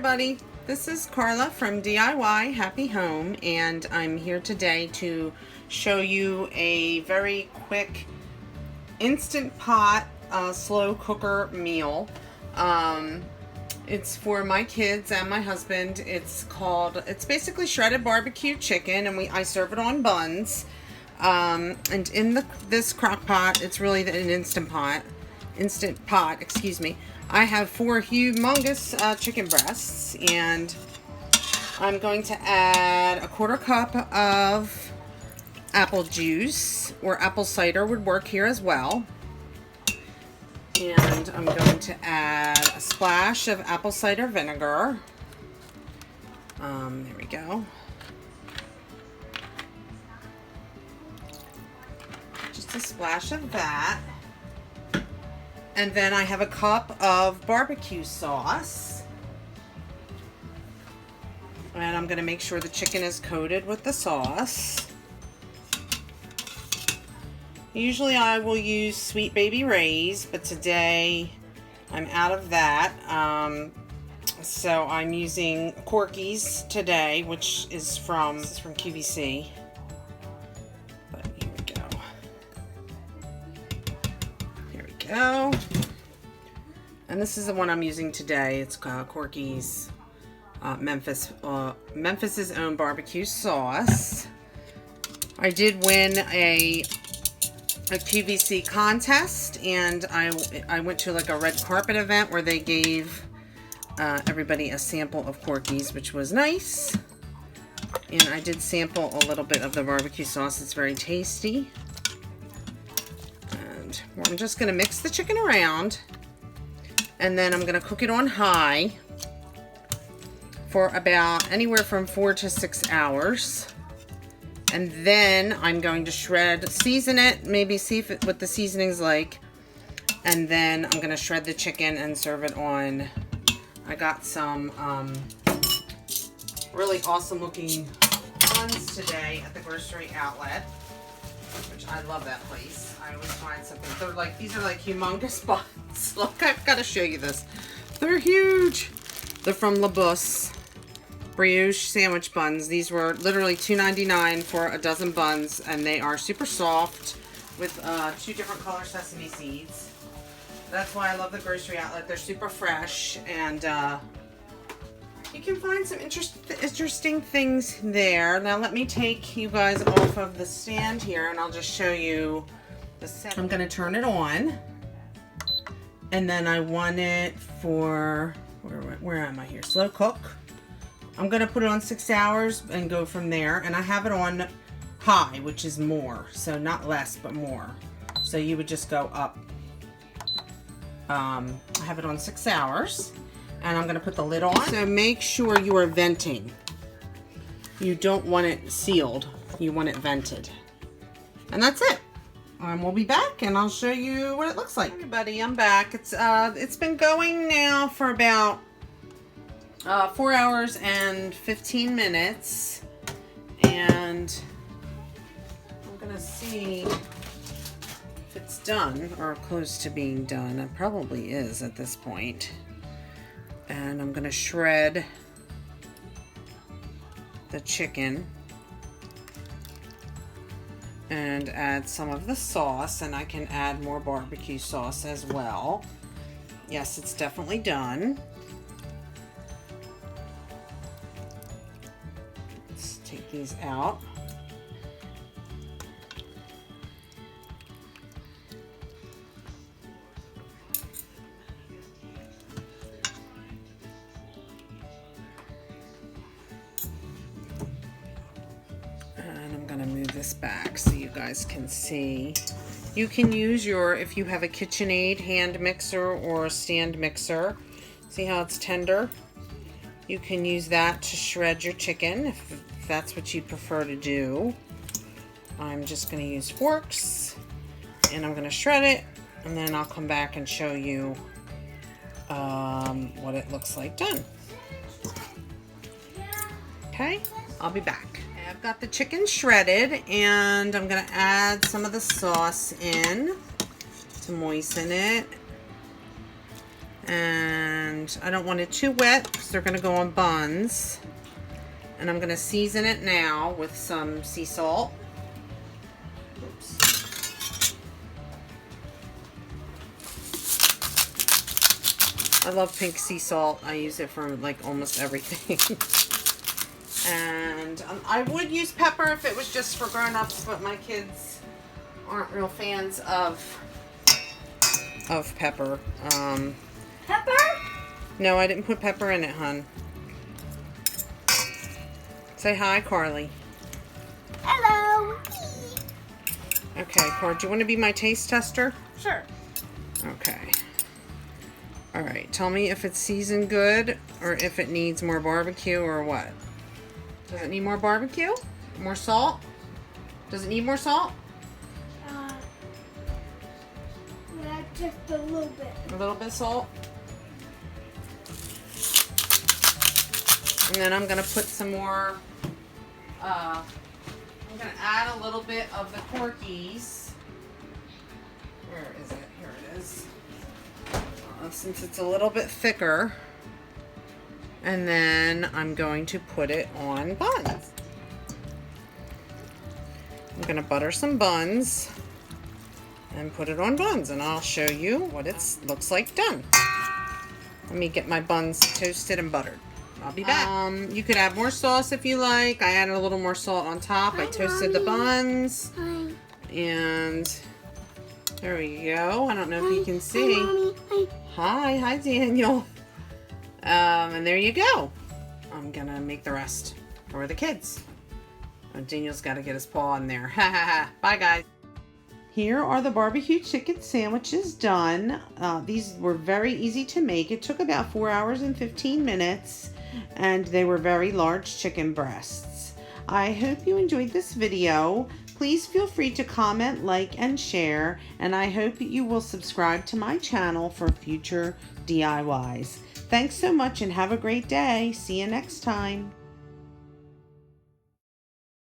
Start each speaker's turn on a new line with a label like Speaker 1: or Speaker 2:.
Speaker 1: everybody, this is Carla from DIY Happy Home, and I'm here today to show you a very quick instant pot slow cooker meal. It's for my kids and my husband. It's basically shredded barbecue chicken, and I serve it on buns. And in this crock pot, it's really an instant pot, excuse me. I have 4 humongous chicken breasts, and I'm going to add a 1/4 cup of apple juice, or apple cider would work here as well. And I'm going to add a splash of apple cider vinegar. There we go. Just a splash of that. And then I have a cup of barbecue sauce. And I'm going to make sure the chicken is coated with the sauce. Usually I will use Sweet Baby Ray's, but today I'm out of that. So I'm using Corky's today, which is from QVC. But here we go. Here we go. And this is the one I'm using today. It's Corky's Memphis's own barbecue sauce. I did win a QVC contest, and I went to like a red carpet event where they gave everybody a sample of Corky's, which was nice. And I did sample a little bit of the barbecue sauce. It's very tasty. And I'm just going to mix the chicken around, and then I'm going to cook it on high for about anywhere from 4 to 6 hours. And then I'm going to season it, maybe see what the seasoning's like. And then I'm going to shred the chicken and serve it on. I got some really awesome looking buns today at the grocery outlet, which I love that place. I always find something. These are like humongous buns. Look, I've got to show you this. They're huge. They're from La Bosse brioche sandwich buns. These were literally $2.99 for a dozen buns, and they are super soft with 2 different color sesame seeds. That's why I love the grocery outlet. They're super fresh, and you can find some interesting things there. Now let me take you guys off of the stand here, and I'll just show you the set. I'm going to turn it on, and then I want it for, where am I here? Slow cook. I'm going to put it on 6 hours and go from there. And I have it on high, which is more. So not less, but more. So you would just go up. I have it on 6 hours. And I'm going to put the lid on. So make sure you are venting. You don't want it sealed. You want it vented. And that's it. We'll be back, and I'll show you what it looks like. Everybody, I'm back. It's been going now for about 4 hours and 15 minutes, and I'm gonna see if it's done or close to being done. It probably is at this point. And I'm gonna shred the chicken and add some of the sauce, and I can add more barbecue sauce as well. Yes, it's definitely done. Take these out. And I'm going to move this back so you guys can see. You can use if you have a KitchenAid hand mixer or a stand mixer. See how it's tender? You can use that to shred your chicken if that's what you prefer to do. I'm just going to use forks, and I'm going to shred it, and then I'll come back and show you what it looks like done. Okay, I'll be back. I've got the chicken shredded, and I'm going to add some of the sauce in to moisten it. And I don't want it too wet because they're going to go on buns. And I'm going to season it now with some sea salt. Oops. I love pink sea salt. I use it for like almost everything. And I would use pepper if it was just for grown-ups, but my kids aren't real fans of pepper.
Speaker 2: Pepper?
Speaker 1: No, I didn't put pepper in it, hon. Say hi, Carly.
Speaker 2: Hello.
Speaker 1: Okay, Car, do you want to be my taste tester?
Speaker 2: Sure.
Speaker 1: Okay. All right, tell me if it's seasoned good or if it needs more barbecue or what. Does it need more barbecue? More salt? Does it need more salt?
Speaker 2: Yeah, just a little bit.
Speaker 1: A little bit of salt? And then I'm going to put some more, I'm going to add a little bit of the Corkies. Where is it? Here it is. Since it's a little bit thicker. And then I'm going to put it on buns. I'm going to butter some buns and put it on buns, and I'll show you what it looks like done. Let me get my buns toasted and buttered. I'll be back. You could add more sauce if you like. I added a little more salt on top. I toasted the buns. And there we go. I don't know if you can see. Hi, Daniel. And there you go. I'm gonna make the rest for the kids. Oh, Daniel's got to get his paw in there. Ha ha ha. Bye, guys. Here are the barbecue chicken sandwiches done. These were very easy to make. It took about 4 hours and 15 minutes, and they were very large chicken breasts. I hope you enjoyed this video. Please feel free to comment, like, and share, and I hope you will subscribe to my channel for future DIYs. Thanks so much and have a great day. See you next time.